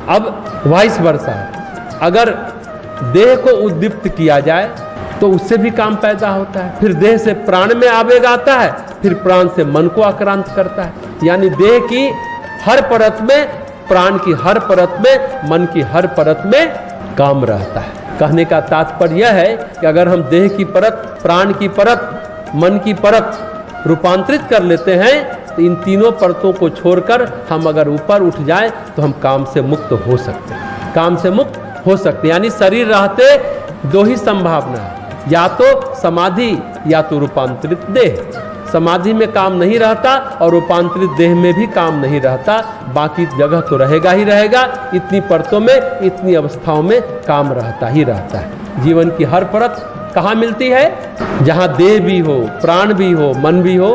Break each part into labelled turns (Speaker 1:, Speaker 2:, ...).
Speaker 1: अब vice versa, अगर देह को उद्दीप्त किया जाए तो उससे भी काम पैदा होता है, फिर देह से प्राण में आवेग आता है, फिर प्राण से मन को आक्रांत करता है। यानी देह की हर परत में, प्राण की हर परत में, मन की हर परत में काम रहता है। कहने का तात्पर्य यह है कि अगर हम देह की परत, प्राण की परत, मन की परत रूपांतरित कर लेते हैं तो इन तीनों परतों को छोड़कर हम अगर ऊपर उठ जाएं तो हम काम से मुक्त हो सकते हैं, काम से मुक्त हो सकते हैं। यानी शरीर रहते दो ही संभावना है, या तो समाधि या तो रूपांतरित देह। समाधि में काम नहीं रहता और रूपांतरित देह में भी काम नहीं रहता, बाकी जगह तो रहेगा ही रहेगा। इतनी परतों में, इतनी अवस्थाओं में काम रहता ही रहता है। जीवन की हर परत कहाँ मिलती है? जहाँ देह भी हो, प्राण भी हो, मन भी हो।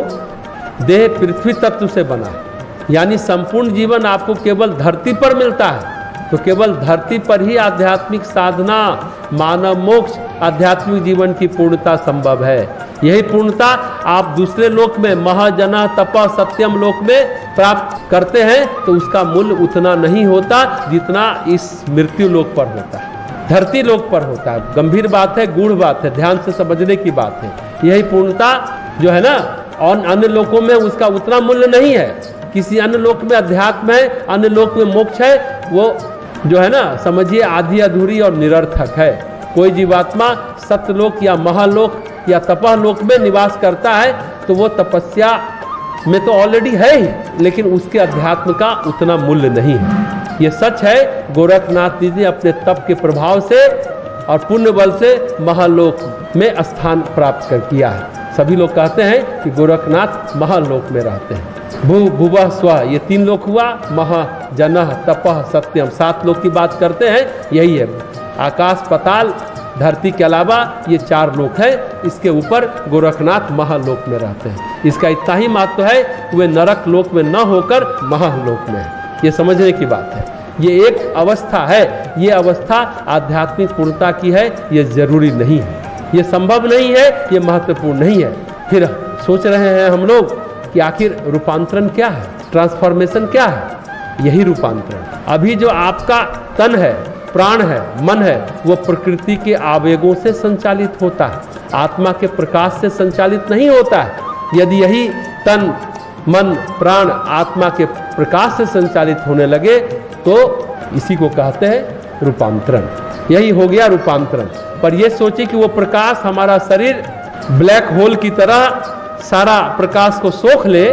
Speaker 1: देह पृथ्वी तत्व से बना है, यानी संपूर्ण जीवन आपको केवल धरती पर मिलता है, तो केवल धरती पर ही आध्यात्मिक साधना, मानव मोक्ष, आध्यात्मिक जीवन की पूर्णता संभव है। यही पूर्णता आप दूसरे लोक में, महाजना तप सत्यम लोक में प्राप्त करते हैं तो उसका मूल्य उतना नहीं होता जितना इस मृत्यु लोक पर होता है, धरती लोक पर होता है। गंभीर बात है, गूढ़ बात है, ध्यान से समझने की बात है। यही पूर्णता जो है ना, और अन्य लोकों में उसका उतना मूल्य नहीं है। किसी अन्य लोक में अध्यात्म है, अन्य लोक में मोक्ष है, वो जो है ना, समझिए आधी अधूरी और निरर्थक है। कोई जीवात्मा सत्यलोक या महालोक या तपलोक में निवास करता है तो वो तपस्या में तो ऑलरेडी है ही, लेकिन उसके अध्यात्म का उतना मूल्य नहीं है। ये सच है। गोरखनाथ जी ने अपने तप के प्रभाव से और पुण्य बल से महालोक में स्थान प्राप्त कर किया है। सभी लोग कहते हैं कि गोरखनाथ महालोक में रहते हैं। भू भुवः स्वः, ये तीन लोक हुआ। महा जनः तपः सत्यम, 7 लोक की बात करते हैं, यही है। आकाश, पाताल, धरती के अलावा ये 4 लोक है। इसके ऊपर गोरखनाथ महालोक में रहते हैं। इसका इतना ही महत्व है कि वे नरक लोक में न होकर महालोक में है। ये समझने की बात है। ये एक अवस्था है, ये अवस्था आध्यात्मिक पूर्णता की है। ये जरूरी नहीं है, ये संभव नहीं है, ये महत्वपूर्ण नहीं है। फिर सोच रहे हैं हम लोग कि आखिर रूपांतरण क्या है, ट्रांसफॉर्मेशन क्या है? यही रूपांतरण। अभी जो आपका तन है, प्राण है, मन है, वो प्रकृति के आवेगों से संचालित होता है, आत्मा के प्रकाश से संचालित नहीं होता है। यदि यही तन, मन, प्राण आत्मा के प्रकाश से संचालित होने लगे तो इसी को कहते हैं रूपांतरण। यही हो गया रूपांतरण। पर यह सोचिए कि वो प्रकाश, हमारा शरीर ब्लैक होल की तरह सारा प्रकाश को सोख ले।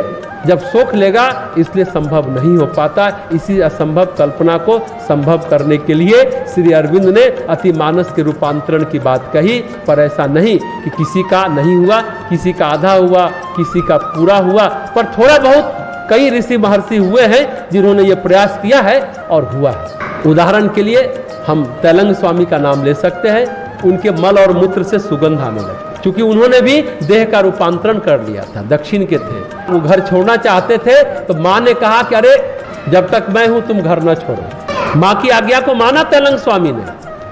Speaker 1: जब सोख लेगा, इसलिए संभव नहीं हो पाता। इसी असंभव कल्पना को संभव करने के लिए श्री अरविंद ने अतिमानस के रूपांतरण की बात कही। पर ऐसा नहीं कि किसी का नहीं हुआ, किसी का आधा हुआ, किसी का पूरा हुआ, पर थोड़ा बहुत कई ऋषि महर्षि हुए हैं जिन्होंने ये प्रयास किया है और हुआ है। उदाहरण के लिए हम तैलंग स्वामी का नाम ले सकते हैं। उनके मल और मूत्र से सुगंध आने लगी, क्योंकि उन्होंने भी देह का रूपांतरण कर लिया था। दक्षिण के थे, वो घर छोड़ना चाहते थे तो माँ ने कहा कि अरे जब तक मैं हूं तुम घर न छोड़ो। माँ की आज्ञा को माना तैलंग स्वामी ने,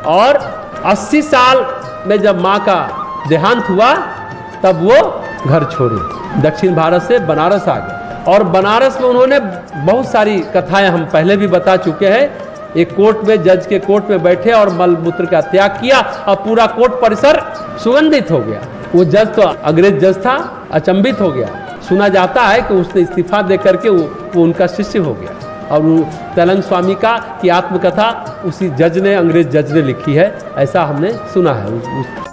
Speaker 1: और 80 साल में जब माँ का देहांत हुआ तब वो घर छोड़े, दक्षिण भारत से बनारस आ गए। और बनारस में उन्होंने बहुत सारी कथाएं हम पहले भी बता चुके हैं। एक कोर्ट में, जज के कोर्ट में बैठे और मल मूत्र का त्याग किया और पूरा कोर्ट परिसर सुगंधित हो गया। वो जज तो अंग्रेज जज था, अचंभित हो गया। सुना जाता है कि उसने इस्तीफा दे करके वो उनका शिष्य हो गया। और तैलंग स्वामी का की आत्मकथा उसी जज ने, अंग्रेज जज ने लिखी है, ऐसा हमने सुना है।